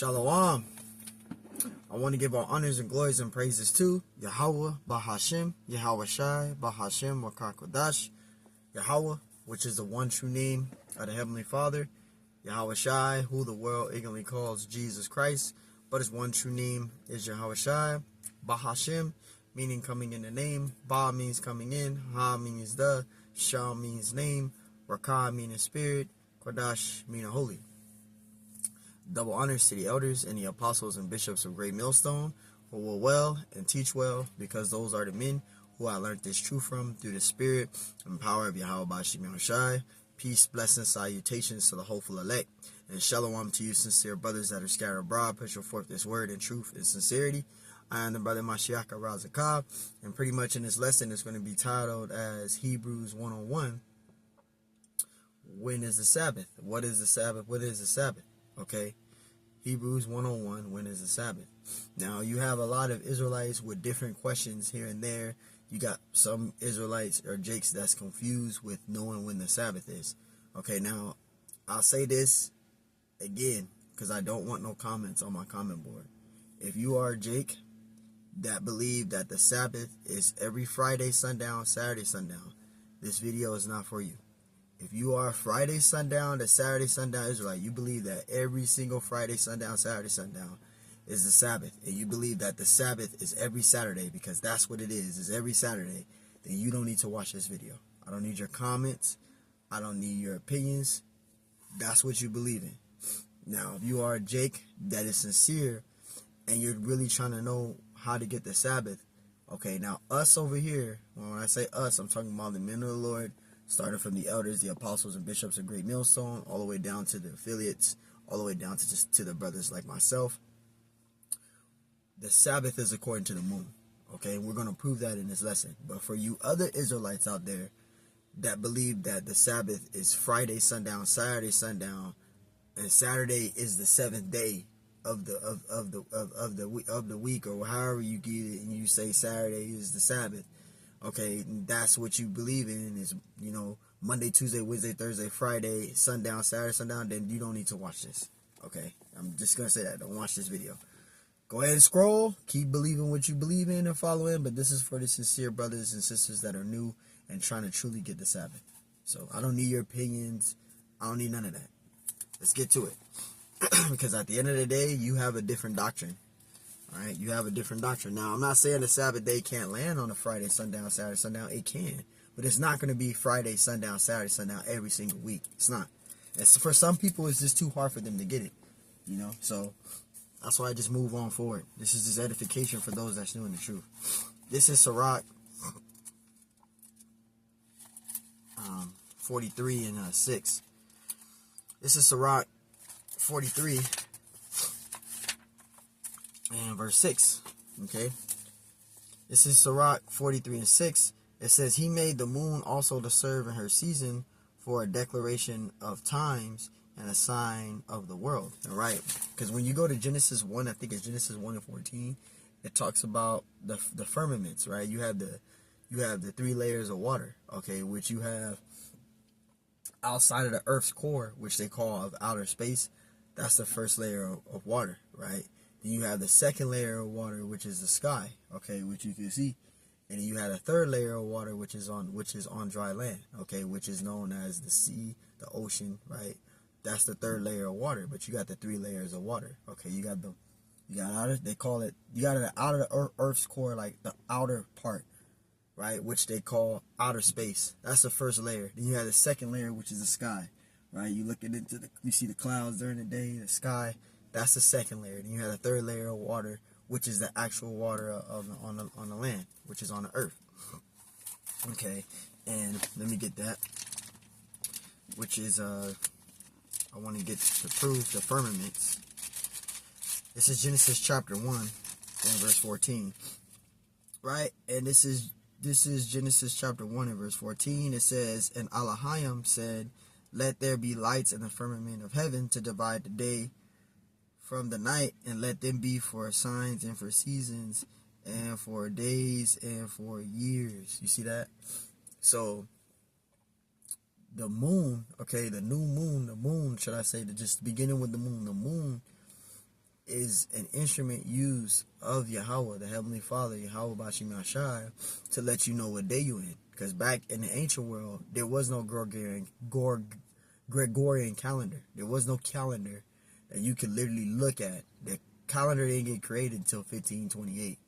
Shalom. I want to give our honors and glories and praises to Yahweh, Bahashem, Yahweh Shai, Bahashem, Wakakodash, Yahweh, which is the one true name of the Heavenly Father, Yahweh Shai, who the world ignorantly calls Jesus Christ, but his one true name is Yahweh Shai, Bahashem, meaning coming in the name, Ba means coming in, Ha means the, Shah means name, Rakah meaning spirit, Kodash meaning holy. Double honors to the elders and the apostles and bishops of Great Millstone, who will well and teach well, because those are the men who I learned this truth from through the spirit and power of Yahweh Bashim Shai. Peace, blessings, salutations to the hopeful elect, and shalom to you sincere brothers that are scattered abroad, pushing forth this word in truth and sincerity. I am the brother Mashiach Razakah, and pretty much in this lesson it's going to be titled as Hebrews 101. When is the Sabbath? What is the Sabbath? What is the Sabbath? Okay, Hebrews 101, when is the Sabbath? Now, you have a lot of Israelites with different questions here and there. You got some Israelites or Jakes that's confused with knowing when the Sabbath is. Okay, now, I'll say this again, because I don't want no comments on my comment board. If you are a Jake that believe that the Sabbath is every Friday sundown, Saturday sundown, this video is not for you. If you are Friday sundown to Saturday sundown Israelite, you believe that every single Friday sundown, Saturday sundown is the Sabbath, and you believe that the Sabbath is every Saturday, because that's what it is every Saturday, then you don't need to watch this video. I don't need your comments. I don't need your opinions. That's what you believe in. Now, if you are a Jake that is sincere and you're really trying to know how to get the Sabbath, okay, now us over here, when I say us, I'm talking about the men of the Lord, starting from the elders, the apostles, and bishops of Great Millstone, all the way down to the affiliates, all the way down to just to the brothers like myself. The Sabbath is according to the moon, okay? And we're going to prove that in this lesson. But for you other Israelites out there that believe that the Sabbath is Friday sundown, Saturday sundown, and Saturday is the seventh day of the week, or however you get it, and you say Saturday is the Sabbath. Okay, that's what you believe in, is, you know, Monday, Tuesday, Wednesday, Thursday, Friday, sundown, Saturday, sundown, then you don't need to watch this. Okay, I'm just going to say that. Don't watch this video. Go ahead and scroll. Keep believing what you believe in and following, but this is for the sincere brothers and sisters that are new and trying to truly get the Sabbath. So I don't need your opinions. I don't need none of that. Let's get to it. Because at the end of the day, you have a different doctrine. Alright, you have a different doctrine. Now, I'm not saying the Sabbath day can't land on a Friday sundown, Saturday sundown. It can. But it's not going to be Friday sundown, Saturday sundown every single week. It's not. It's, for some people, it's just too hard for them to get it. You know? So, that's why I just move on forward. This is just edification for those that's new in the truth. This is Sirach 43 and 6. This is Sirach 43 and verse 6. Okay, this is Sirach 43 and 6. It says, he made the moon also to serve in her season, for a declaration of times and a sign of the world. All right, because when you go to Genesis 1, I think it's Genesis 1 and 14, it talks about the firmaments, right? You have the 3 layers of water, okay, which you have outside of the earth's core, which they call of outer space. That's the first layer of water, right? Then you have the second layer of water, which is the sky, okay, which you can see. And then you have a third layer of water, which is on dry land, okay, which is known as the sea, the ocean, right? That's the third layer of water. But you got the 3 layers of water, okay. You got outer, they call it, you got it out of the earth's core, like the outer part, right, which they call outer space. That's the first layer. Then you have the second layer, which is the sky, right? You looking into you see the clouds during the day, the sky. That's the second layer. Then you have the third layer of water, which is the actual water on the land, which is on the earth. Okay, and let me get that, which is I want to get to prove the firmaments. This is Genesis chapter 1 and verse 14, right? And this is Genesis chapter 1 and verse 14. It says, and Elohim said, let there be lights in the firmament of heaven to divide the day from the night, and let them be for signs and for seasons and for days and for years. You see that? So the moon, okay, the new moon, the moon, should I say, just beginning with the moon is an instrument used of Yahweh, the Heavenly Father, Yahweh Bashim Yashai, to let you know what day you in. Because back in the ancient world, there was no Gregorian calendar. There was no calendar that you could literally look at. The calendar didn't get created until 1528.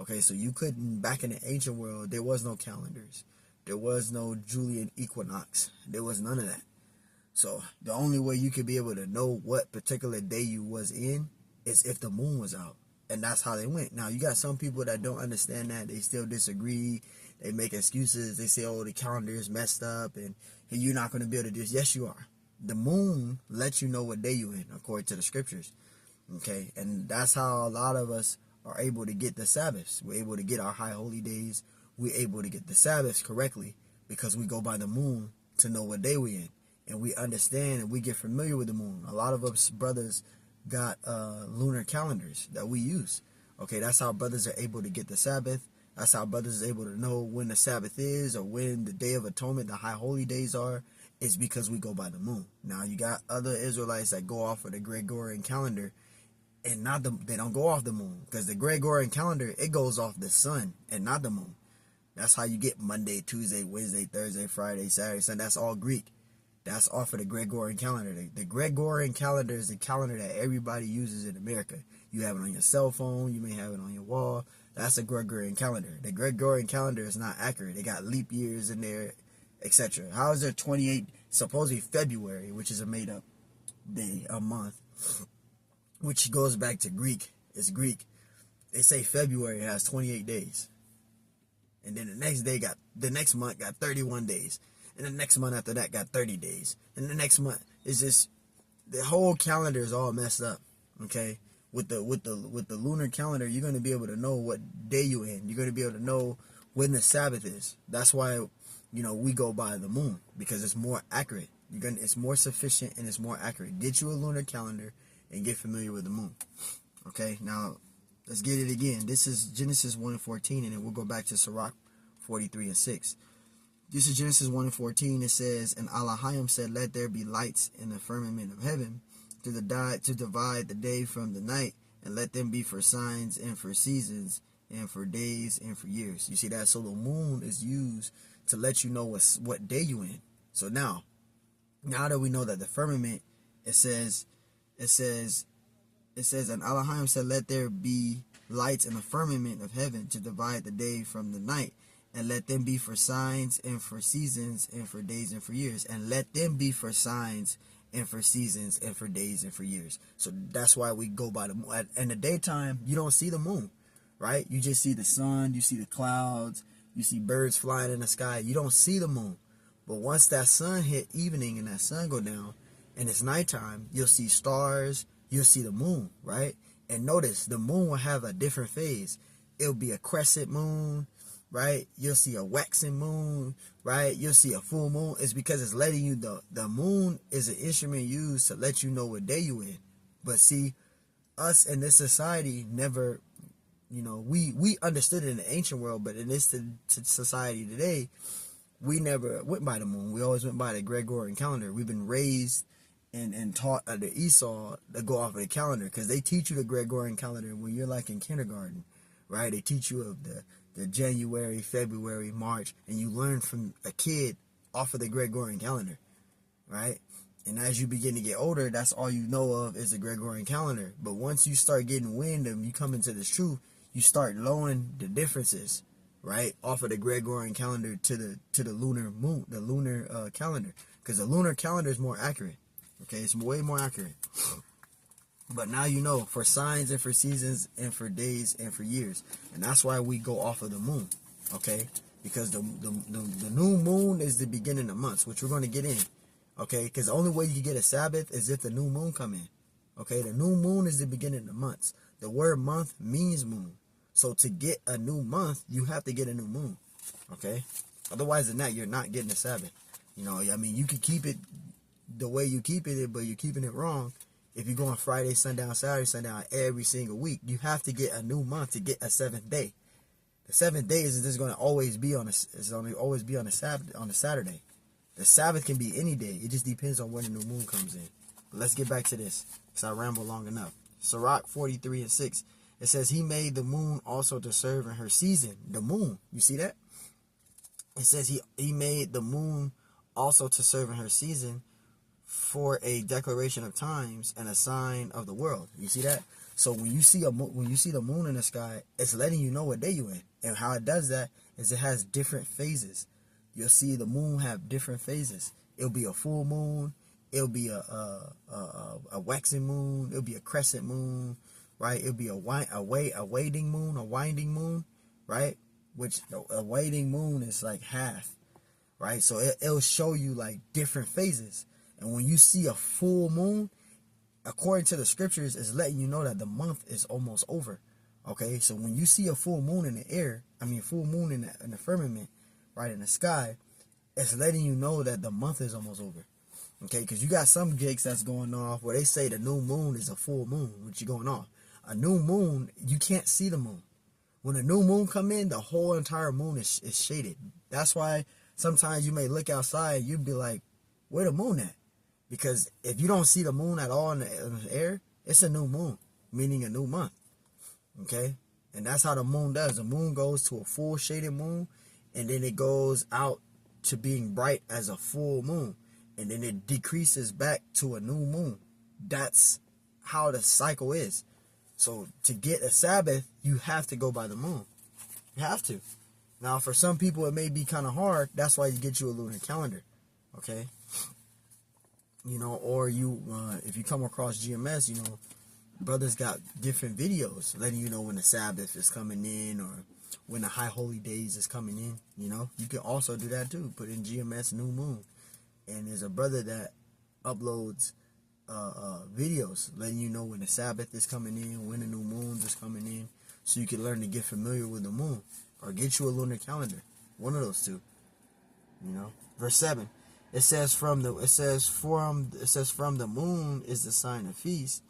Okay, so you couldn't, back in the ancient world, there was no calendars. There was no Julian equinox. There was none of that. So the only way you could be able to know what particular day you was in is if the moon was out. And that's how they went. Now, you got some people that don't understand that. They still disagree. They make excuses. They say, oh, the calendar is messed up and you're not going to be able to do this. Yes, you are. The moon lets you know what day you're in, according to the scriptures. Okay? And that's how a lot of us are able to get the Sabbaths. We're able to get our high holy days. We're able to get the Sabbaths correctly because we go by the moon to know what day we're in. And we understand and we get familiar with the moon. A lot of us brothers got lunar calendars that we use. Okay, that's how brothers are able to get the Sabbath. That's how brothers are able to know when the Sabbath is or when the Day of Atonement, the high holy days are. It's because we go by the moon. Now, you got other Israelites that go off of the Gregorian calendar and they don't go off the moon. Because the Gregorian calendar, it goes off the sun and not the moon. That's how you get Monday, Tuesday, Wednesday, Thursday, Friday, Saturday, Sunday. That's all Greek. That's off of the Gregorian calendar. The Gregorian calendar is the calendar that everybody uses in America. You have it on your cell phone. You may have it on your wall. That's the Gregorian calendar. The Gregorian calendar is not accurate. They got leap years in there, etc. How is there 28, supposedly February, which is a made-up day, a month, which goes back to Greek. It's Greek. They say February has 28 days. And then the next month got 31 days. And the next month after that got 30 days. And the next month is just, the whole calendar is all messed up. Okay? With the lunar calendar, you're going to be able to know what day you're in. You're going to be able to know when the Sabbath is. That's why, we go by the moon, because it's more accurate. It's more sufficient and it's more accurate. Get you a lunar calendar and get familiar with the moon. Okay? Now, let's get it again. This is Genesis 1:14, and then we'll go back to Sirach 43:6. This is Genesis 1:14. It says, and Elohim said, let there be lights in the firmament of heaven to divide the day from the night, and let them be for signs and for seasons and for days and for years. You see that? So the moon is used to let you know what day you in. So now that we know that the firmament, it says, and Elohim said, let there be lights in the firmament of heaven to divide the day from the night, and let them be for signs and for seasons and for days and for years. And let them be for signs and for seasons and for days and for years. So that's why we go by the moon. In the daytime, you don't see the moon, right? You just see the sun, you see the clouds, you see birds flying in the sky. You don't see the moon. But once that sun hit evening and that sun go down and it's nighttime, you'll see stars, you'll see the moon, right? And notice, the moon will have a different phase. It'll be a crescent moon, right? You'll see a waxing moon, right? You'll see a full moon. It's because it's letting you know the moon is an instrument used to let you know what day you in. But see, us in this society never, we understood it in the ancient world, but in this society today, we never went by the moon. We always went by the Gregorian calendar. We've been raised and taught the Esau to go off of the calendar, because they teach you the Gregorian calendar when you're like in kindergarten, right? They teach you of the January, February, March, and you learn from a kid off of the Gregorian calendar, right? And as you begin to get older, that's all you know of is the Gregorian calendar. But once you start getting wind and you come into this truth, you start knowing the differences, right? Off of the Gregorian calendar to the lunar moon, the lunar calendar, because the lunar calendar is more accurate. Okay, it's way more accurate. But now you know, for signs and for seasons and for days and for years. And that's why we go off of the moon, okay? Because the new moon is the beginning of months, which we're going to get in, okay? Because the only way you get a Sabbath is if the new moon come in, okay? The new moon is the beginning of months. The word month means moon. So to get a new month, you have to get a new moon, okay? Otherwise than that, you're not getting a Sabbath. You could keep it the way you keep it, but you're keeping it wrong. If you're going Friday, sundown, Saturday, sundown every single week, you have to get a new month to get a seventh day. The seventh day is just going to always be on a Sabbath, on a Saturday. The Sabbath can be any day. It just depends on when the new moon comes in. But let's get back to this, because I ramble long enough. Sirach 43:6. It says, he made the moon also to serve in her season. The moon. You see that? It says he made the moon also to serve in her season for a declaration of times and a sign of the world. You see that? So when you see the moon in the sky, it's letting you know what day you're in. And how it does that is it has different phases. You'll see the moon have different phases. It'll be a full moon. It'll be a waxing moon. It'll be a crescent moon, right? It'll be a waning moon, right? Which a waning moon is like half, right? So it'll show you like different phases. And when you see a full moon, according to the scriptures, it's letting you know that the month is almost over. Okay, so when you see a full moon in the air, full moon in the firmament, right, in the sky, it's letting you know that the month is almost over. Okay, because you got some gigs that's going off where they say the new moon is a full moon, which you're going off. A new moon, you can't see the moon. When a new moon come in, the whole entire moon is shaded. That's why sometimes you may look outside, you'd be like, where the moon at? Because if you don't see the moon at all in the air, it's a new moon, meaning a new month. Okay? And that's how the moon does. The moon goes to a full shaded moon, and then it goes out to being bright as a full moon. And then it decreases back to a new moon. That's how the cycle is. So to get a Sabbath, you have to go by the moon. You have to. Now, for some people, it may be kind of hard. That's why you get you a lunar calendar. Okay? You know, or you, if you come across GMS, you know, brothers got different videos letting you know when the Sabbath is coming in or when the high holy days is coming in. You know, you can also do that too. Put in GMS new moon. And there's a brother that uploads videos letting you know when the Sabbath is coming in, when the new moons is coming in, so you can learn to get familiar with the moon, or get you a lunar calendar. One of those two. You know, verse 7. It says from the moon is the sign of feast,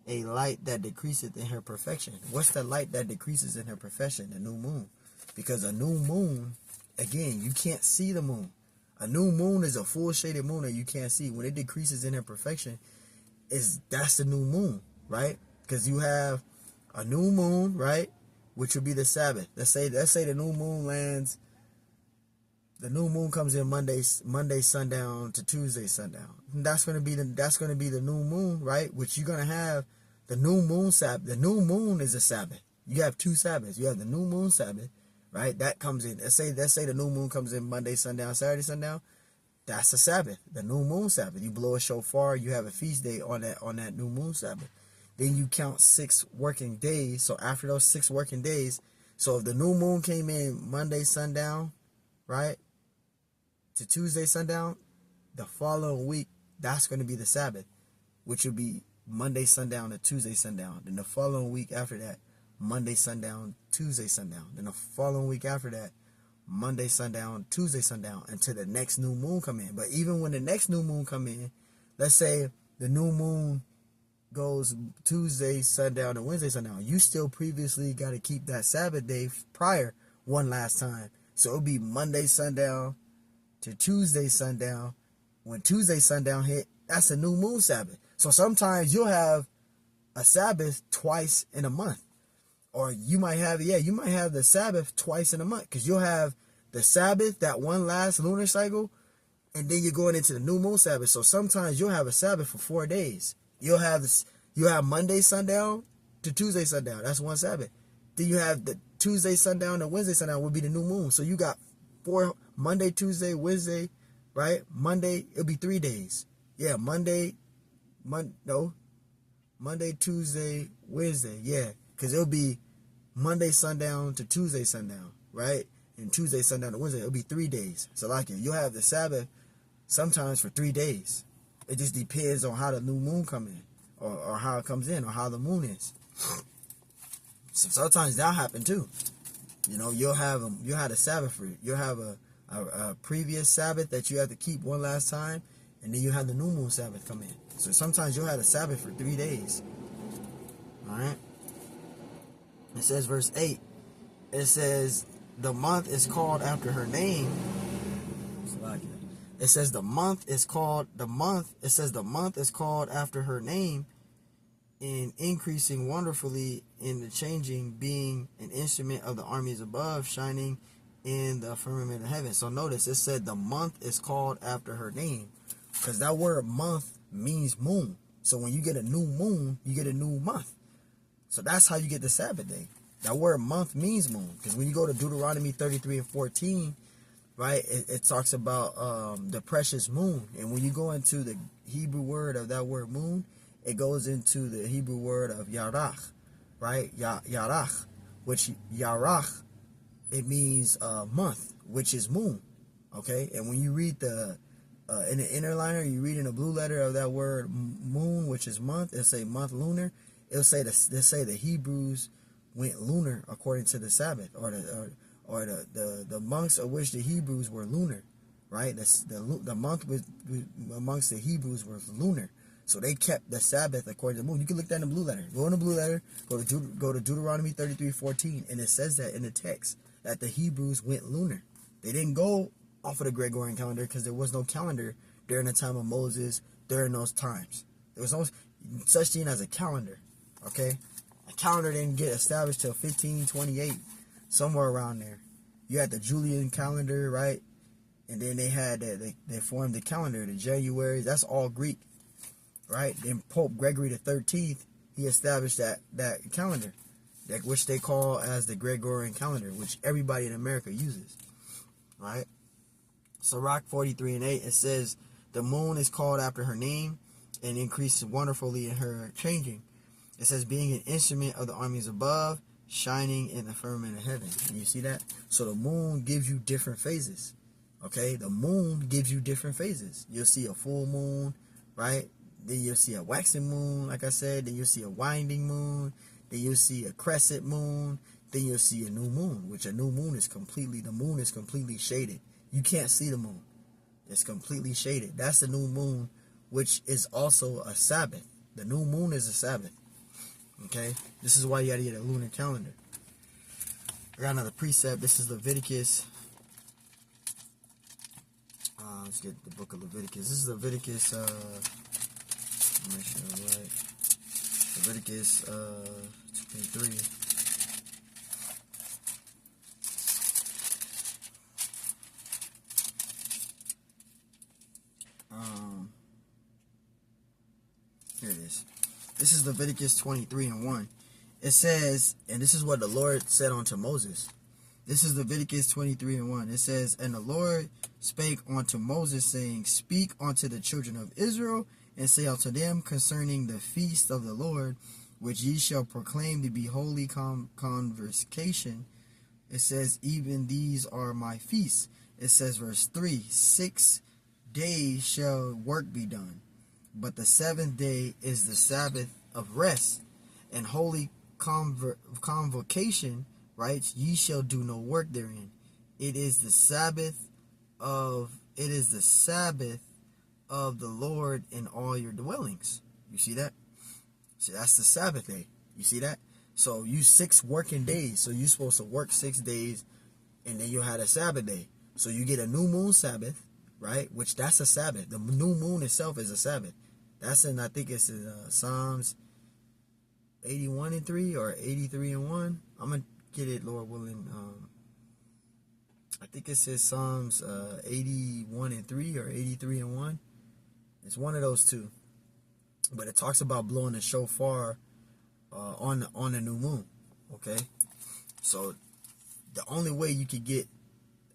a light that decreaseth in her perfection. What's the light that decreases in her perfection? The new moon. Because a new moon, again, you can't see the moon. A new moon is a full shaded moon that you can't see. When it decreases in her perfection, that's the new moon, right? Because you have a new moon, right, which would be the Sabbath. Let's say the new moon lands. The new moon comes in Monday sundown to Tuesday sundown. And that's gonna be the new moon, right? Which you're gonna have the new moon Sabbath. The new moon is a Sabbath. You have two Sabbaths. You have the new moon Sabbath. Right, that comes in. Let's say the new moon comes in Monday sundown, Saturday sundown. That's the Sabbath, the new moon Sabbath. You blow a shofar, you have a feast day on that new moon Sabbath. Then you count 6 working days. So after those 6 working days, so if the new moon came in Monday sundown, right, to Tuesday sundown, the following week, that's going to be the Sabbath, which would be Monday sundown to Tuesday sundown. Then the following week after that, Monday sundown, Tuesday sundown. Then the following week after that, Monday sundown, Tuesday sundown, until the next new moon come in. But even when the next new moon come in, let's say the new moon goes Tuesday sundown to Wednesday sundown, you still previously got to keep that Sabbath day prior one last time. So it'll be Monday sundown to Tuesday sundown. When Tuesday sundown hit, that's a new moon Sabbath. So sometimes you'll have a Sabbath twice in a month. Or you might have the Sabbath twice in a month, because you'll have the Sabbath, that one last lunar cycle, and then you're going into the new moon Sabbath. So sometimes you'll have a Sabbath for 4 days. You'll have Monday sundown to Tuesday sundown. That's one Sabbath. Then you have the Tuesday sundown to Wednesday sundown would be the new moon. So you got 4 Monday, Tuesday, Wednesday, right? Monday, it'll be 3 days. Yeah, Monday, Tuesday, Wednesday. Yeah. Because it'll be Monday sundown to Tuesday sundown, right? And Tuesday sundown to Wednesday. It'll be 3 days. So like you'll have the Sabbath sometimes for 3 days. It just depends on how the new moon come in, or how it comes in, or how the moon is. So sometimes that'll happen too. You know, you'll have a Sabbath for you. You'll have a previous Sabbath that you have to keep one last time, and then you have the new moon Sabbath come in. So sometimes you'll have a Sabbath for 3 days. All right. It says verse 8. It says the month is called after her name. It says the month is called after her name, in increasing wonderfully in the changing, being an instrument of the armies above, shining in the firmament of heaven. So notice it said the month is called after her name, because that word month means moon. So when you get a new moon, you get a new month. So that's how you get the Sabbath day. That word month means moon, because when you go to Deuteronomy 33 and 14, right, it talks about the precious moon. And when you go into the Hebrew word of that word moon, it goes into the Hebrew word of yarach, right? Yarach, which yarach, it means month, which is moon, okay? And when you read the in the inner liner, you read in the blue letter of that word moon, which is month, it'll say month lunar. It'll say the Hebrews went lunar according to the Sabbath, or the months of which the Hebrews were lunar, right? The month amongst the Hebrews was lunar. So they kept the Sabbath according to the moon. You can look that in the blue letter. Go in the blue letter, go to Deuteronomy 33:14, and it says that in the text that the Hebrews went lunar. They didn't go off of the Gregorian calendar because there was no calendar during the time of Moses, during those times. There was no such thing as a calendar, okay? A calendar didn't get established till 1528, somewhere around there. You had the Julian calendar, right? And then they formed the calendar, the January. That's all Greek. Right? Then Pope Gregory the 13th, he established that calendar, which they call as the Gregorian calendar, which everybody in America uses. Right? Sirach 43 and 8, it says, the moon is called after her name and increases wonderfully in her changing. It says, being an instrument of the armies above, shining in the firmament of heaven. And you see that? So the moon gives you different phases. Okay? The moon gives you different phases. You'll see a full moon, right? Then you'll see a waxing moon, like I said. Then you'll see a winding moon. Then you'll see a crescent moon. Then you'll see a new moon, which a new moon is completely shaded. You can't see the moon. It's completely shaded. That's the new moon, which is also a Sabbath. The new moon is a Sabbath. Okay? This is why you gotta get a lunar calendar. I got another precept. This is Leviticus. Let's get the book of Leviticus. This is Leviticus, make sure I'm right. Leviticus 23. Here it is. This is Leviticus 23 and 1. It says, and this is what the Lord said unto Moses. This is Leviticus 23 and 1. It says, and the Lord spake unto Moses, saying, speak unto the children of Israel, and say unto them concerning the feast of the Lord, which ye shall proclaim to be holy convocation. It says, even these are my feasts. It says, verse 3, 6 days shall work be done, but the seventh day is the Sabbath of rest and holy convocation, right? Ye shall do no work therein. It is the Sabbath of the Lord in all your dwellings. You see that? See, that's the Sabbath day. You see that? So you 6 working days. So you're supposed to work 6 days, and then you had a Sabbath day. So you get a new moon Sabbath, right? Which that's a Sabbath. The new moon itself is a Sabbath. That's in, I think it's in Psalms 81 and 3 or 83 and 1. I'm gonna get it, Lord willing. I think it says Psalms 81 and 3 or 83 and 1. It's one of those two. But it talks about blowing the shofar on the new moon. Okay? So the only way you could get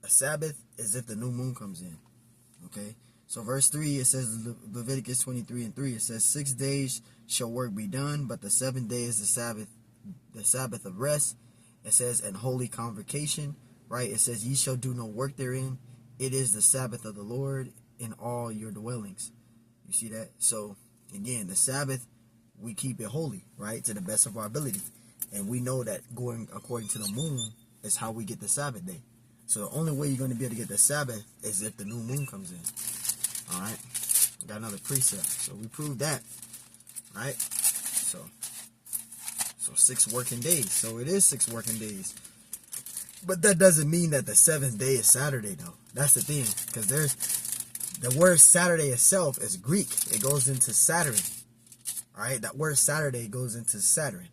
a Sabbath is if the new moon comes in. Okay? So verse 3, it says, Leviticus 23 and 3, it says, 6 days shall work be done, but the seventh day is the Sabbath of rest. It says, and holy convocation, right? It says, ye shall do no work therein. It is the Sabbath of the Lord in all your dwellings. You see that? So, again, the Sabbath, we keep it holy, right? To the best of our ability. And we know that going according to the moon is how we get the Sabbath day. So the only way you're going to be able to get the Sabbath is if the new moon comes in. All right? Got another precept. So we proved that, right? So 6 working days. So it is 6 working days. But that doesn't mean that the 7th day is Saturday, though. That's the thing. Because the word Saturday itself is Greek. It goes into Saturn. All right, that word Saturday goes into Saturn.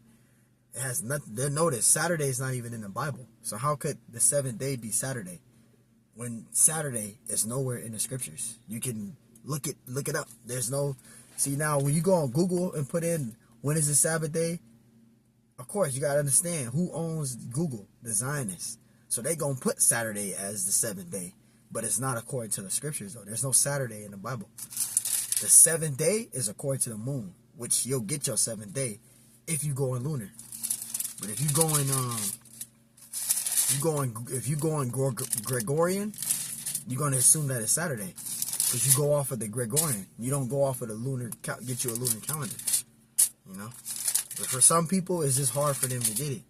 It has nothing. Notice Saturday is not even in the Bible. So how could the seventh day be Saturday when Saturday is nowhere in the scriptures? You can look it up. There's no. See, now when you go on Google and put in when is the Sabbath day, of course you gotta understand who owns Google, the Zionists. So they gonna put Saturday as the seventh day, but it's not according to the scriptures though. There's no Saturday in the Bible. The seventh day is according to the moon, which you'll get your seventh day if you go in lunar. But if you go in Gregorian, you're gonna assume that it's Saturday, because you go off of the Gregorian. You don't go off of the lunar. Get you a lunar calendar, you know. But for some people, it's just hard for them to get it.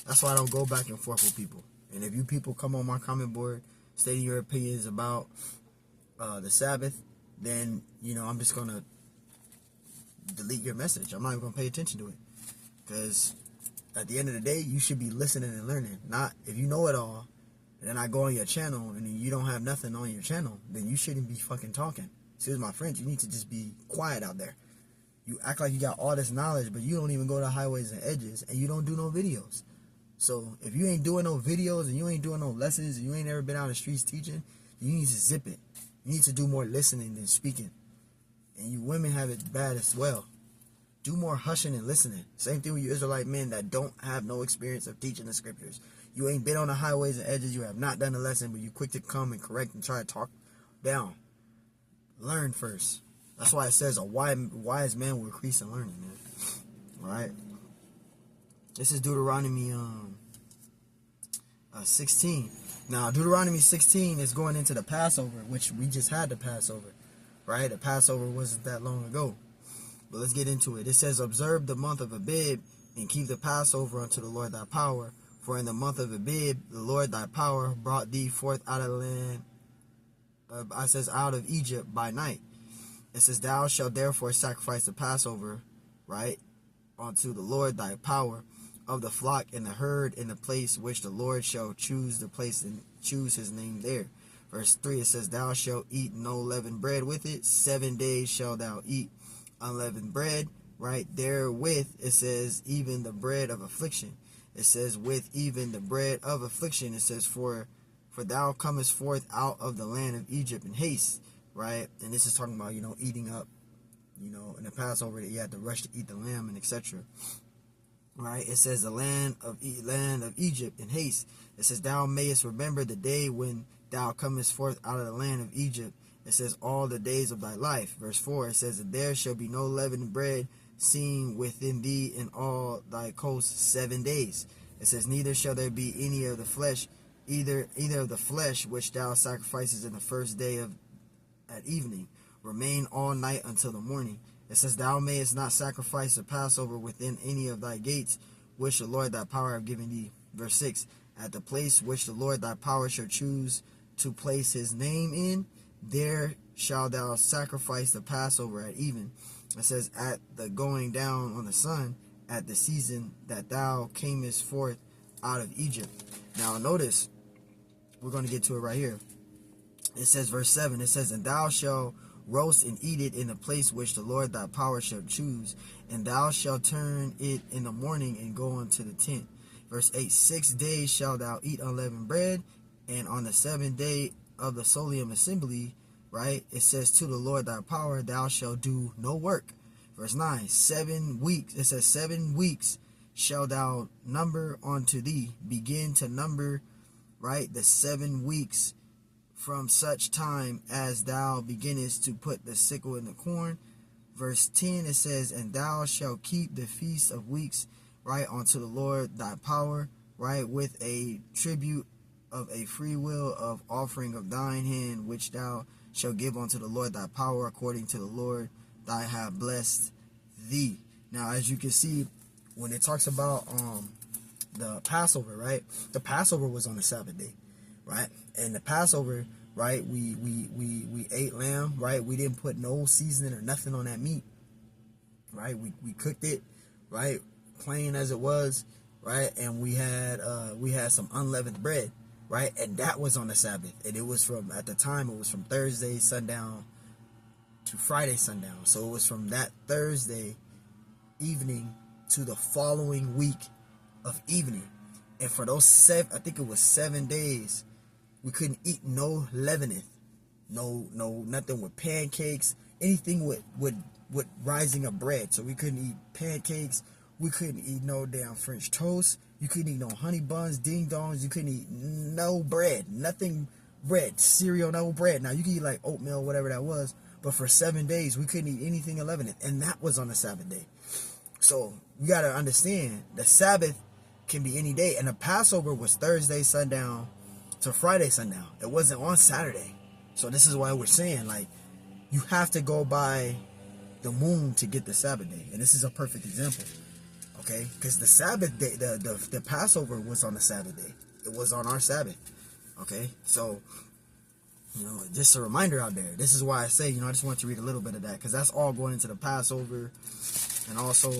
That's why I don't go back and forth with people. And if you people come on my comment board stating your opinions about the Sabbath, then I'm just gonna delete your message. I'm not even gonna pay attention to it, because at the end of the day, you should be listening and learning. Not if you know it all, and then I go on your channel and you don't have nothing on your channel, then you shouldn't be fucking talking. Excuse my French. You need to just be quiet out there. You act like you got all this knowledge, but you don't even go to highways and edges, and you don't do no videos. So if you ain't doing no videos and you ain't doing no lessons and you ain't ever been out in the streets teaching, you need to zip it. You need to do more listening than speaking. And you women have it bad as well. Do more hushing and listening. Same thing with you Israelite men that don't have no experience of teaching the scriptures. You ain't been on the highways and edges. You have not done a lesson, but you quick to come and correct and try to talk down. Learn first. That's why it says a wise man will increase in learning, man. All right. This is Deuteronomy 16. Now, Deuteronomy 16 is going into the Passover, which we just had the Passover, right? The Passover wasn't that long ago. But let's get into it. It says, observe the month of Abib and keep the Passover unto the Lord thy power. For in the month of Abib, the Lord thy power brought thee forth out of the land, out of Egypt by night. It says, thou shalt therefore sacrifice the Passover, right, unto the Lord thy power of the flock and the herd in the place which the Lord shall choose the place and choose his name there. Verse 3, it says, thou shalt eat no leavened bread with it. 7 days shalt thou eat unleavened bread, right? Therewith, it says, even the bread of affliction. It says, with even the bread of affliction, it says, for thou comest forth out of the land of Egypt in haste, right? And this is talking about, eating up, in the Passover, you had to rush to eat the lamb and etc. Right? It says, the land of Egypt in haste. It says, thou mayest remember the day when thou comest forth out of the land of Egypt. It says, all the days of thy life. Verse 4, it says, that there shall be no leavened bread seen within thee in all thy coasts 7 days. It says, neither shall there be any of the flesh, either of the flesh which thou sacrifices in the first day at evening. Remain all night until the morning. It says, thou mayest not sacrifice the Passover within any of thy gates, which the Lord thy power have given thee. Verse 6, at the place which the Lord thy power shall choose to place his name in, there shalt thou sacrifice the Passover at even. It says, at the going down on the sun, at the season that thou camest forth out of Egypt. Now notice, we're going to get to it right here. It says, verse 7, it says, and thou shalt roast and eat it in the place which the Lord thy power shall choose, and thou shalt turn it in the morning and go unto the tent. Verse 8, 6 days shalt thou eat unleavened bread, and on the 7th day of the solemn assembly, right, it says, to the Lord thy power thou shalt do no work. Verse 9, 7 weeks, it says, 7 weeks shalt thou number unto thee. Begin to number, right, the 7 weeks from such time as thou beginnest to put the sickle in the corn. Verse 10, it says, and thou shalt keep the feast of weeks, right, unto the Lord thy power, right, with a tribute of a free will of offering of thine hand, which thou shalt give unto the Lord thy power, according to the Lord thy have blessed thee. Now, as you can see, when it talks about the Passover, right, the Passover was on the Sabbath day, right? And the Passover, right, we ate lamb, right? We didn't put no seasoning or nothing on that meat, right? We cooked it, right, plain as it was, right? And we had some unleavened bread, right? And that was on the Sabbath. And it was from, at the time, it was from Thursday sundown to Friday sundown. So it was from that Thursday evening to the following week of evening. And for those I think it was 7 days, we couldn't eat no leaveneth, no nothing with pancakes, anything with rising of bread. So we couldn't eat pancakes, we couldn't eat no damn French toast, you couldn't eat no honey buns, ding dongs, you couldn't eat no bread, nothing bread, cereal, no bread. Now you could eat like oatmeal, whatever that was, but for 7 days we couldn't eat anything 11th, and that was on the Sabbath day. So you gotta understand the Sabbath can be any day, and the Passover was Thursday sundown to Friday sundown. It wasn't on Saturday. So this is why we're saying, like, you have to go by the moon to get the Sabbath day, and this is a perfect example. Okay, because the Sabbath day, the Passover was on the Sabbath day. It was on our Sabbath. Okay, so just a reminder out there. This is why I say, I just want to read a little bit of that, because that's all going into the Passover and also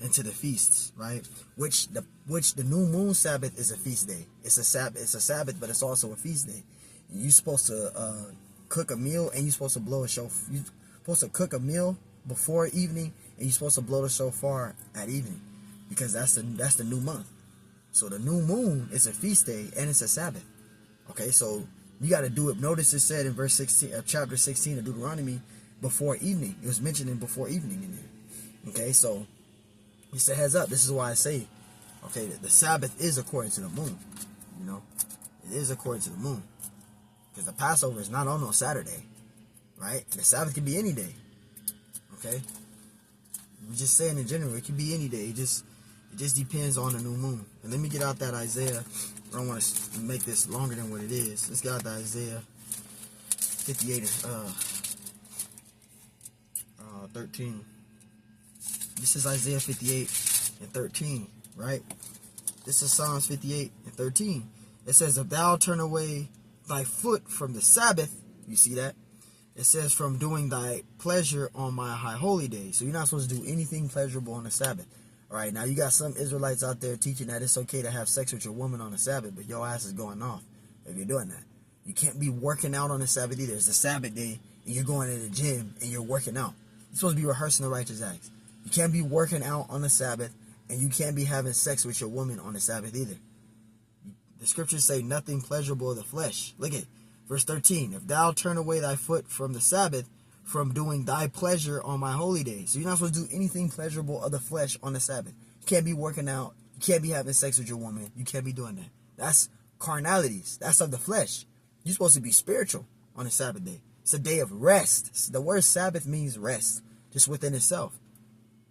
into the feasts, right? Which the new moon Sabbath is a feast day. It's a Sabbath, but it's also a feast day. And you're supposed to cook a meal, and you're supposed to blow a shofar. You're supposed to cook a meal before evening, and you're supposed to blow the shofar at evening, because that's the new month. So the new moon is a feast day and it's a Sabbath. Okay, so you got to do it. Notice it said in verse 16, chapter 16 of Deuteronomy, before evening. It was mentioned in before evening in there. Okay, so it's a heads up. This is why I say, okay, the Sabbath is according to the moon. It is according to the moon, because the Passover is not on no Saturday, right? The Sabbath can be any day. Okay, we're just saying in general, it can be any day. It just depends on the new moon. And let me get out that Isaiah. I don't want to make this longer than what it is. Let's get out that Isaiah 58 and 13. This is Isaiah 58 and 13, right? This is Psalms 58 and 13. It says, if thou turn away thy foot from the Sabbath, you see that? It says, from doing thy pleasure on my high holy day. So you're not supposed to do anything pleasurable on the Sabbath. All right, now you got some Israelites out there teaching that it's okay to have sex with your woman on the Sabbath, but your ass is going off if you're doing that. You can't be working out on the Sabbath either. It's the Sabbath day, and you're going to the gym, and you're working out. You're supposed to be rehearsing the righteous acts. You can't be working out on the Sabbath, and you can't be having sex with your woman on the Sabbath either. The scriptures say nothing pleasurable of the flesh. Look at verse 13. If thou turn away thy foot from the Sabbath, from doing thy pleasure on my holy day. So you're not supposed to do anything pleasurable of the flesh on the Sabbath. You can't be working out. You can't be having sex with your woman. You can't be doing that. That's carnalities. That's of the flesh. You're supposed to be spiritual on the Sabbath day. It's a day of rest. The word Sabbath means rest, just within itself.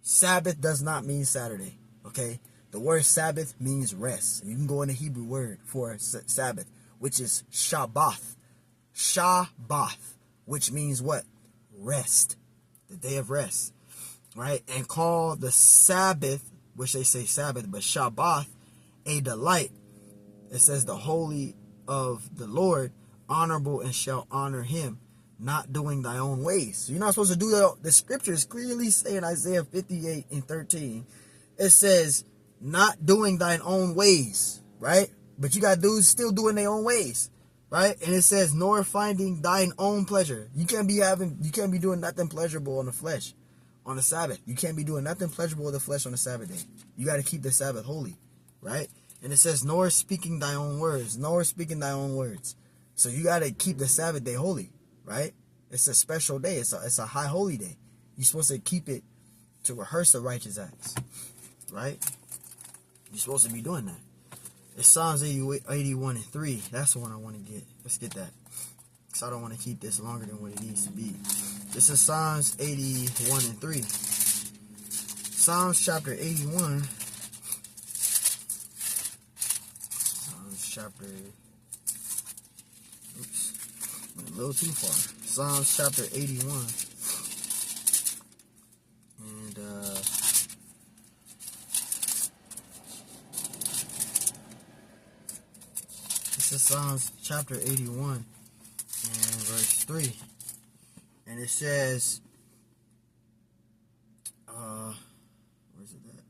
Sabbath does not mean Saturday, okay? The word Sabbath means rest. You can go in the Hebrew word for Sabbath, which is Shabbath. Shabbath, which means what? Rest. The day of rest, right? And call the Sabbath, which they say Sabbath, but Shabbath, a delight. It says the holy of the Lord, honorable, and shall honor him, not doing thy own ways. So you're not supposed to do that. The scriptures clearly say in Isaiah 58 and 13, it says, not doing thine own ways, right? But you got dudes still doing their own ways, right? And it says, nor finding thine own pleasure. You can't be doing nothing pleasurable on the flesh on the Sabbath. You can't be doing nothing pleasurable with the flesh on the Sabbath day. You got to keep the Sabbath holy, right? And it says, nor speaking thy own words, nor speaking thy own words. So you got to keep the Sabbath day holy, right? It's a special day. It's a high holy day. You're supposed to keep it to rehearse the righteous acts, right? You're supposed to be doing that. It's Psalms 81 and 3. That's the one I want to get. Let's get that, because I don't want to keep this longer than what it needs to be. This is Psalms 81 and 3. Psalms chapter 81. Psalms chapter... Oops. Went a little too far. Psalms chapter 81. And, this is Psalms chapter 81 and verse 3. And it says, where's it at?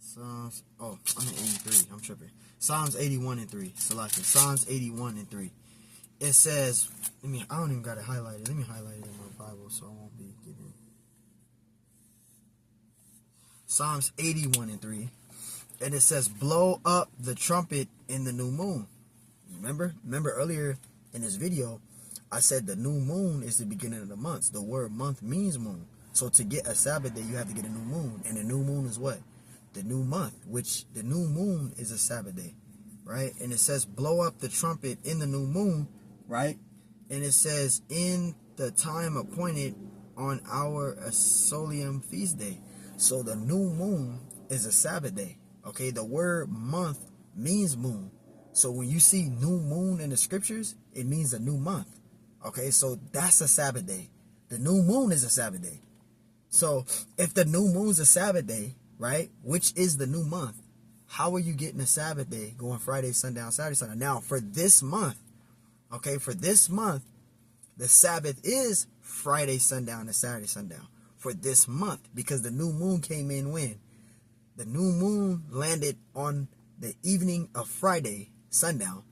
Psalms, I'm in 83. I'm tripping. Psalms 81 and 3. Salakia. Psalms 81 and 3. it says, I don't even got it highlighted. Let me highlight it in my Bible so I won't be getting Psalms 81:3. And it says, blow up the trumpet in the new moon. Remember earlier in this video, I said the new moon is the beginning of the months. The word month means moon. So to get a Sabbath day, you have to get a new moon. And the new moon is what? The new month, which the new moon is a Sabbath day, right? And it says, blow up the trumpet in the new moon, right? And it says, in the time appointed on our Asolium feast day. So the new moon is a Sabbath day, okay? The word month means moon. So when you see new moon in the scriptures, it means a new month, okay? So that's a Sabbath day. The new moon is a Sabbath day. So if the new moon's a Sabbath day, right, which is the new month, how are you getting a Sabbath day going Friday, sundown, Saturday, sundown? Now, for this month, okay, for this month, the Sabbath is Friday, sundown, to Saturday, sundown. For this month, because the new moon came in when? The new moon landed on the evening of Friday, sundown,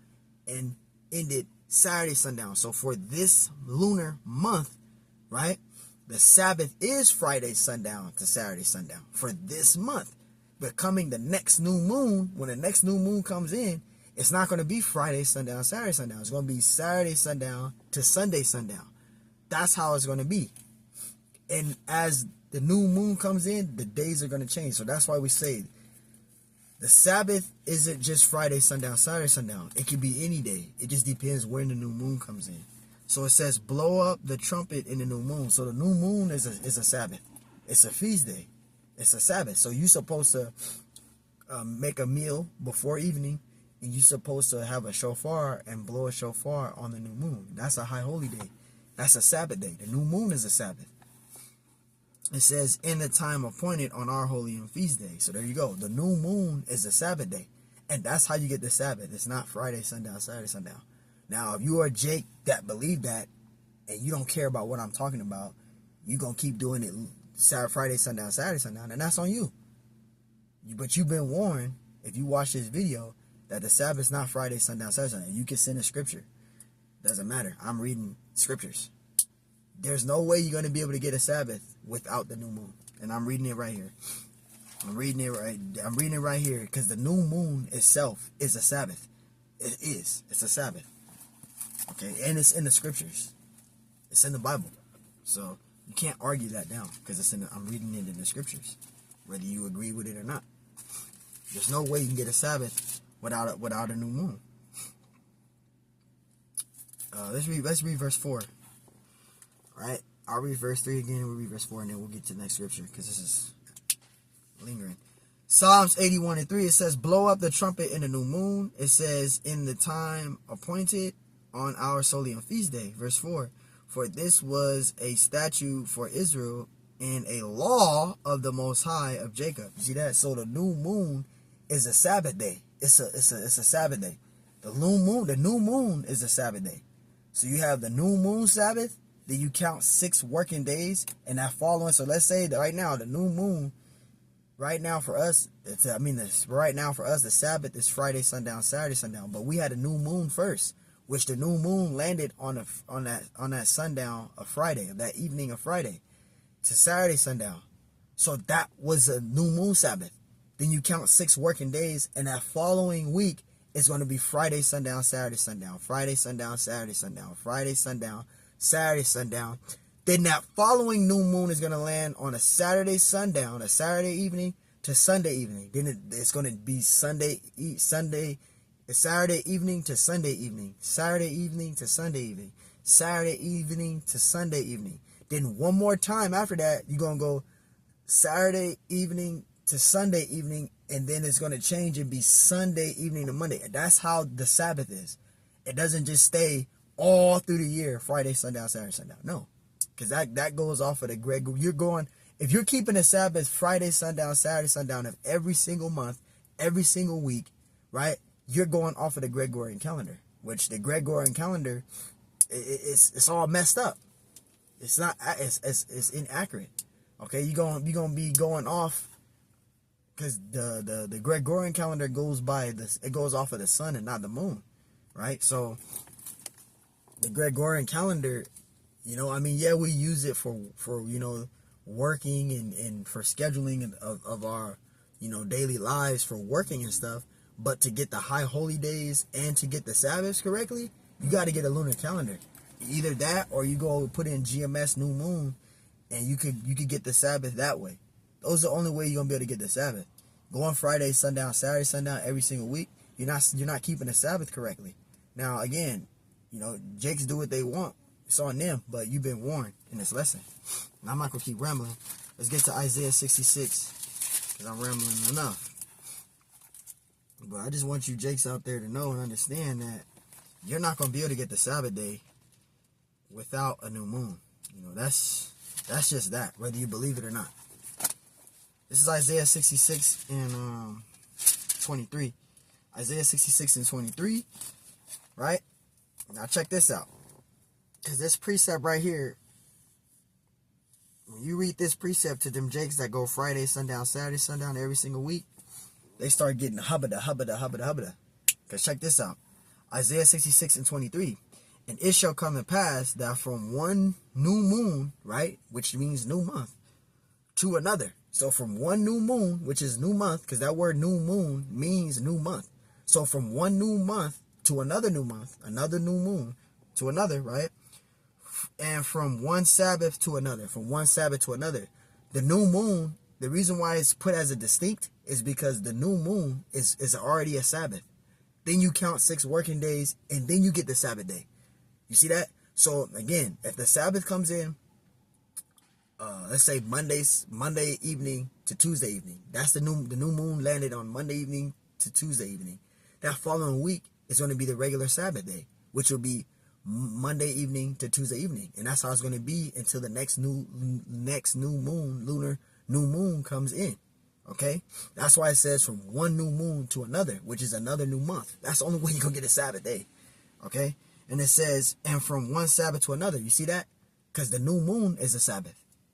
and ended Saturday, sundown. So for this lunar month, right, the Sabbath is Friday, sundown, to Saturday, sundown. For this month. But coming the next new moon, when the next new moon comes in, it's not going to be Friday, sundown, Saturday, sundown. It's going to be Saturday, sundown, to Sunday, sundown. That's how it's going to be. And as the new moon comes in, the days are going to change. So that's why we say the Sabbath isn't just Friday, sundown, Saturday, sundown. It can be any day. It just depends when the new moon comes in. So it says, blow up the trumpet in the new moon. So the new moon is a Sabbath. It's a feast day. It's a Sabbath. So you're supposed to make a meal before evening, and you're supposed to have a shofar and blow a shofar on the new moon. That's a high holy day. That's a Sabbath day. The new moon is a Sabbath. It says, in the time appointed on our holy and feast day. So there you go. The new moon is a Sabbath day. And that's how you get the Sabbath. It's not Friday, sundown, Saturday, sundown. Now, if you are Jake that believe that, and you don't care about what I'm talking about, you're going to keep doing it Saturday, Friday, sundown, Saturday, sundown, and that's on you. But you've been warned, if you watch this video, that the Sabbath's not Friday, sundown, Saturday, sundown. You can send a scripture. Doesn't matter. I'm reading scriptures. There's no way you're going to be able to get a Sabbath without the new moon. And I'm reading it right here. I'm reading it right here, because the new moon itself is a Sabbath. It is. It's a Sabbath. Okay, and it's in the scriptures. It's in the Bible. So you can't argue that down, because I'm reading it in the scriptures, whether you agree with it or not. There's no way you can get a Sabbath without a new moon. Let's read verse 4. All right, I'll read verse 3 again, and we'll read verse 4, and then we'll get to the next scripture, because this is lingering. Psalms 81:3, it says, blow up the trumpet in the new moon. It says, in the time appointed on our Solium feast day. Verse 4, for this was a statute for Israel and a law of the Most High of Jacob. You see that? So the new moon is a Sabbath day. It's a Sabbath day. The new moon is a Sabbath day. So you have the new moon Sabbath, then you count 6 working days, and that following. So let's say that right now the new moon, right now for us, right now for us the Sabbath is Friday, sundown, Saturday, sundown. But we had a new moon first, which the new moon landed on that sundown of Friday, of that evening of Friday, to Saturday sundown. So that was a new moon Sabbath. Then you count 6 working days, and that following week is going to be Friday sundown, Saturday sundown, Friday sundown, Saturday sundown, Friday sundown, Saturday sundown. Then that following new moon is going to land on a Saturday sundown, a Saturday evening to Sunday evening. Then it's going to be Saturday evening to Sunday evening, Saturday evening to Sunday evening, Saturday evening to Sunday evening. Then one more time after that, you're going to go Saturday evening to Sunday evening, and then it's going to change and be Sunday evening to Monday. And that's how the Sabbath is. It doesn't just stay all through the year, Friday, sundown, Saturday, sundown. No, because that goes off of the Gregorian. If you're keeping a Sabbath Friday, sundown, Saturday, sundown of every single month, every single week, right? You're going off of the Gregorian calendar, which the Gregorian calendar, it's all messed up. It's not. It's inaccurate. Okay, you're gonna be going off, because the Gregorian calendar goes off of the sun and not the moon, right? So the Gregorian calendar, I mean, yeah, we use it for working and for scheduling of our, daily lives for working and stuff. But to get the high holy days and to get the Sabbaths correctly, you got to get a lunar calendar. Either that or you go put in GMS new moon, and you could get the Sabbath that way. Those are the only way you're gonna be able to get the Sabbath. Going Friday sundown, Saturday sundown every single week, you're not keeping the Sabbath correctly. Now again, Jakes do what they want. It's on them, but you've been warned in this lesson. And I'm not gonna keep rambling. Let's get to Isaiah 66, because I'm rambling enough. But I just want you Jakes out there to know and understand that you're not gonna be able to get the Sabbath day without a new moon. That's just that, whether you believe it or not. This is Isaiah 66 and 23. Isaiah 66 and 23, right? Now check this out. Because this precept right here, when you read this precept to them Jakes that go Friday sundown, Saturday sundown every single week, they start getting hubbada. Because check this out. Isaiah 66 and 23. And it shall come to pass that from one new moon, right, which means new month, to another. So from one new moon, which is new month, because that word new moon means new month. So from one new month to another new month, another new moon to another, right? And from one Sabbath to another, The new moon, the reason why it's put as a distinct is because the new moon is already a Sabbath. Then you count 6 working days, and then you get the Sabbath day. You see that? So again, if the Sabbath comes in, let's say Monday evening to Tuesday evening, that's the new moon landed on Monday evening to Tuesday evening. That following week is going to be the regular Sabbath day, which will be Monday evening to Tuesday evening, and that's how it's going to be until the next new moon, lunar new moon comes in. Okay, that's why it says from one new moon to another, which is another new month. That's the only way you're gonna get a Sabbath day. Okay, and it says, and from one Sabbath to another. You see that? Because the new moon is a Sabbath.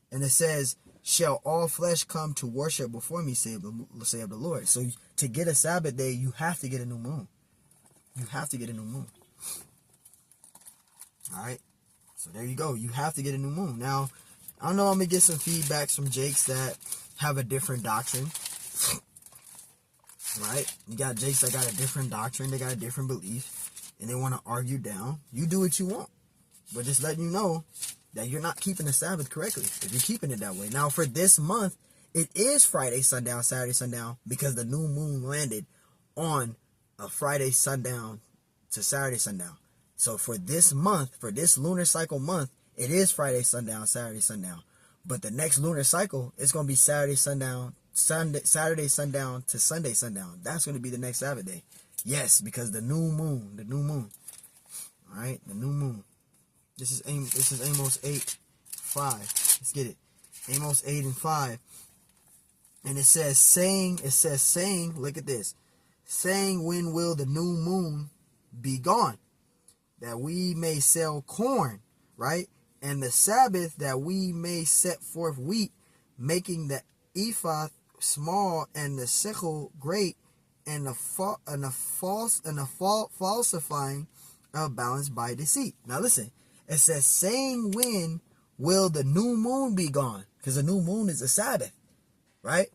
And it says, shall all flesh come to worship before me, say of the Lord. So to get a Sabbath day, you have to get a new moon. You have to get a new moon. All right. So there you go. You have to get a new moon. Now, I know I'm going to get some feedbacks from Jakes that have a different doctrine. Right? You got Jakes that got a different doctrine. They got a different belief. And they want to argue down. You do what you want. But just letting you know that you're not keeping the Sabbath correctly if you're keeping it that way. Now, for this month, it is Friday sundown, Saturday sundown, because the new moon landed on a Friday sundown to Saturday sundown. So for this month, for this lunar cycle month, it is Friday sundown, Saturday sundown. But the next lunar cycle, it's going to be Saturday sundown to Sunday sundown. That's going to be the next Sabbath day. Yes, because the new moon. All right, the new moon. This is Amos 8:5. Let's get it. Amos 8:5. And it says saying, look at this. Saying, when will the new moon be gone? That we may sell corn, right? And the Sabbath, that we may set forth wheat, making the ephah small and the sickle great, and the falsifying of balance by deceit. Now listen, it says, saying, when will the new moon be gone? Because the new moon is a Sabbath, right?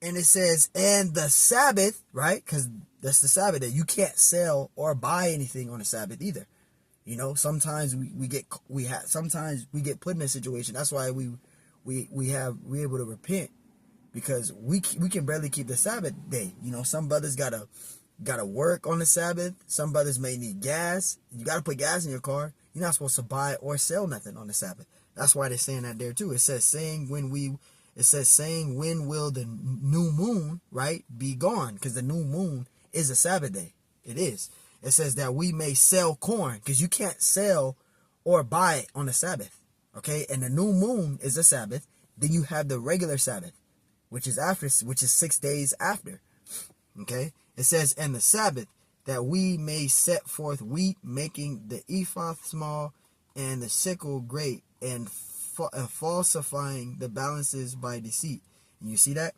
And it says, and the Sabbath, right? Because that's the Sabbath day. You can't sell or buy anything on the Sabbath either. You know, sometimes we get put in a situation. That's why we're able to repent, because we can barely keep the Sabbath day. You know, some brothers gotta work on the Sabbath. Some brothers may need gas. You gotta put gas in your car. You're not supposed to buy or sell nothing on the Sabbath. That's why they're saying that there too. It says saying, when will the new moon, right, be gone? Because the new moon is a Sabbath day. It is. It says that we may sell corn, because you can't sell or buy it on the Sabbath. Okay, and the new moon is a Sabbath. Then you have the regular Sabbath, which is 6 days after. Okay, it says, and the Sabbath, that we may set forth wheat, making the ephah small and the sickle great, and falsifying the balances by deceit. And you see that?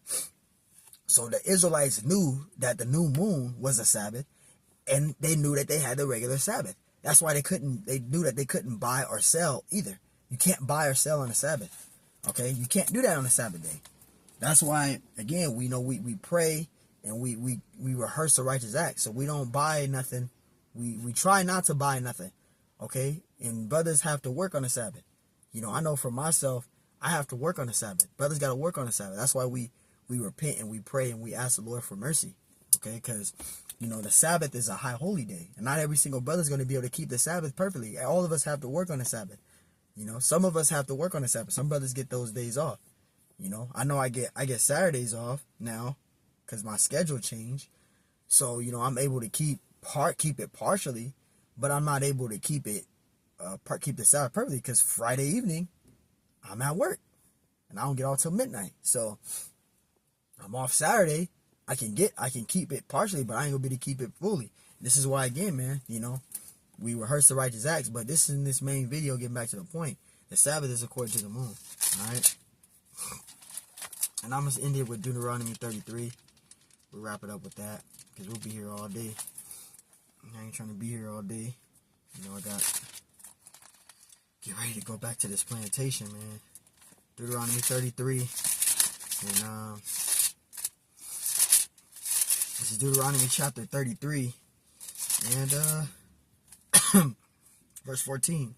So the Israelites knew that the new moon was a Sabbath, and they knew that they had the regular Sabbath. That's why they knew that they couldn't buy or sell either. You can't buy or sell on the Sabbath. Okay, you can't do that on the Sabbath day. That's why, again, we know we pray and we rehearse the righteous acts. So we don't buy nothing. We try not to buy nothing. Okay, and brothers have to work on the Sabbath. You know, I know for myself, I have to work on the Sabbath. Brothers got to work on the Sabbath. That's why we repent and we pray and we ask the Lord for mercy. Okay, because, you know, the Sabbath is a high holy day. And not every single brother is going to be able to keep the Sabbath perfectly. All of us have to work on the Sabbath. You know, some of us have to work on the Sabbath. Some brothers get those days off. You know I get Saturdays off now because my schedule changed. So, you know, I'm able to keep it partially, but I'm not able to keep the Sabbath perfectly because Friday evening I'm at work and I don't get off till midnight. So I'm off Saturday. I can keep it partially, but I ain't gonna be able to keep it fully. This is why, again, man, you know, we rehearse the righteous acts, but this is in this main video, getting back to the point. The Sabbath is according to the moon. Alright? And I'm gonna end it with Deuteronomy 33. We'll wrap it up with that, because we'll be here all day. I ain't trying to be here all day. You know, I got get ready to go back to this plantation, man. Deuteronomy 33. And this is Deuteronomy chapter 33. And verse 14.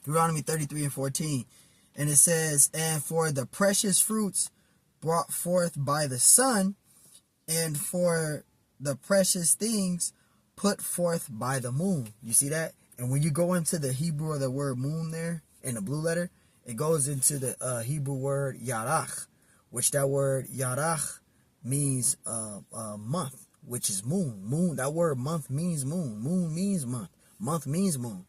Deuteronomy 33 and 14. And it says, and for the precious fruits brought forth by the sun, and for the precious things put forth by the moon. You see that? And when you go into the Hebrew of the word moon there, in the blue letter, it goes into the Hebrew word yarach, which that word yarach means month, which is moon. Moon, that word month means moon. Moon means month. Month means moon.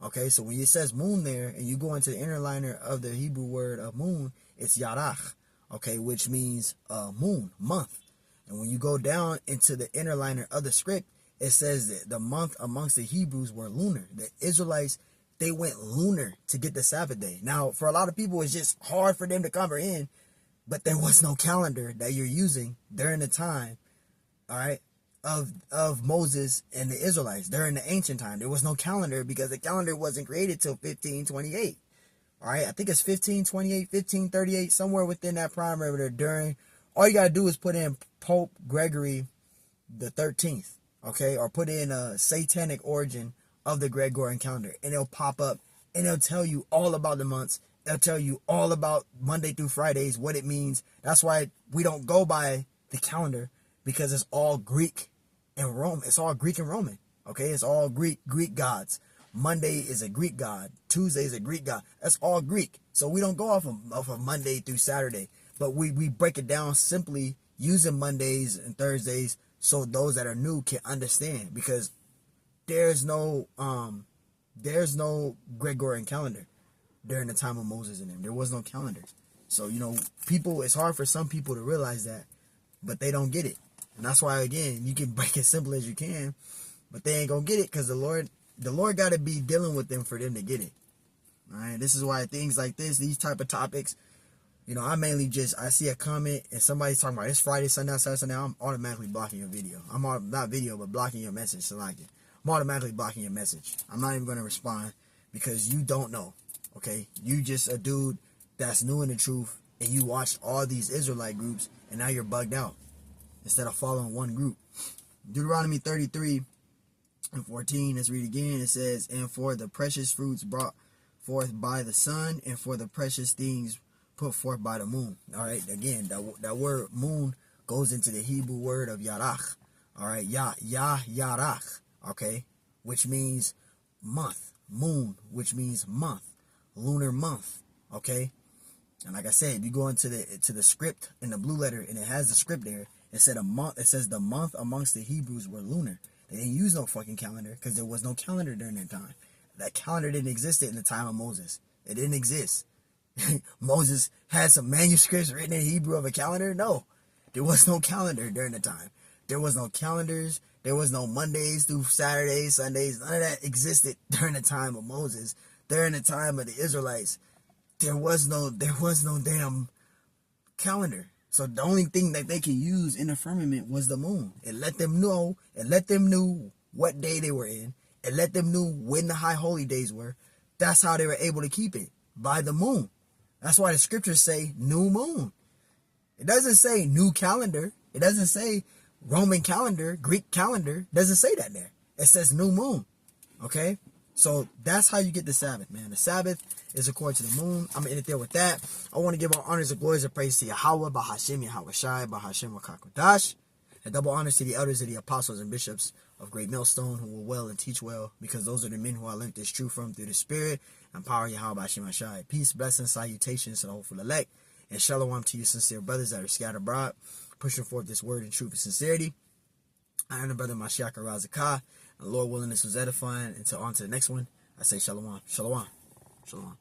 Okay, so when it says moon there, and you go into the inner liner of the Hebrew word of moon, it's yarach, okay, which means moon, month. And when you go down into the inner liner of the script, it says that the month amongst the Hebrews were lunar. The Israelites, they went lunar to get the Sabbath day. Now, for a lot of people, it's just hard for them to comprehend, but there was no calendar that you're using during the time, all right, of Moses and the Israelites. During the ancient time, there was no calendar because the calendar wasn't created till 1528. All right, I think it's 1528, 1538, somewhere within that prime perimeter. During, all you gotta do is put in Pope Gregory the 13th, okay, or put in a satanic origin of the Gregorian calendar, and it'll pop up, and it'll tell you all about the months. It'll tell you all about Monday through Fridays, what it means. That's why we don't go by the calendar, because it's all Greek and Rome. It's all Greek and Roman. Okay, it's all Greek gods. Monday is a Greek god. Tuesday is a Greek god. That's all Greek. So we don't go off of Monday through Saturday, but we break it down simply using Mondays and Thursdays so those that are new can understand, because there's no Gregorian calendar during the time of Moses and them. There was no calendar. So, you know, people, it's hard for some people to realize that, but they don't get it. And that's why, again, you can break it simple as you can, but they ain't gonna get it, because the Lord got to be dealing with them for them to get it. All right, this is why things like this, these type of topics, you know, I see a comment and somebody's talking about it's Friday, Sunday, Saturday, Sunday, I'm automatically blocking your video. Not video, but blocking your message. So like it, I'm automatically blocking your message. I'm not even gonna respond, because you don't know. Okay, you just a dude that's new in the truth, and you watched all these Israelite groups, and now you're bugged out instead of following one group. Deuteronomy 33 and 14, let's read again. It says, and for the precious fruits brought forth by the sun, and for the precious things put forth by the moon. All right, again, that word moon goes into the Hebrew word of yarach. All right, yarach, okay, which means month. Moon, which means month, lunar month, okay. And like I said, if you go into the script in the blue letter, and it has the script there, it said a month. It says the month amongst the Hebrews were lunar. They didn't use no fucking calendar, because there was no calendar during that time. That calendar didn't exist in the time of Moses. It didn't exist. Moses had some manuscripts written in Hebrew of a calendar. No, there was no calendar during the time. There was no calendars. There was no Mondays through Saturdays, Sundays. None of that existed during the time of Moses. During the time of the Israelites, there was no damn calendar. So the only thing that they could use in the firmament was the moon. It let them know what day they were in, and let them know when the high holy days were. That's how they were able to keep it, by the moon. That's why the scriptures say new moon. It doesn't say new calendar. It doesn't say Roman calendar, Greek calendar. It doesn't say that there. It says new moon. Okay? So that's how you get the Sabbath, man. The Sabbath is according to the moon. I'm going to end it there with that. I want to give all honors and glories and praise to Yahweh, Bahashem, Yahweh Shai, Bahashem, Wakakodash. And double honors to the elders of the apostles and bishops of Great Millstone who will well and teach well, because those are the men who I learned this truth from through the Spirit and power Yahweh Bahashem Shai. Peace, blessings, salutations to the hopeful elect. And shalom to you sincere brothers that are scattered abroad, pushing forth this word in truth and sincerity. I am the brother Mashiach Razakah. And Lord willing, this was edifying. Until on to the next one, I say shalom. Shalom. Shalom.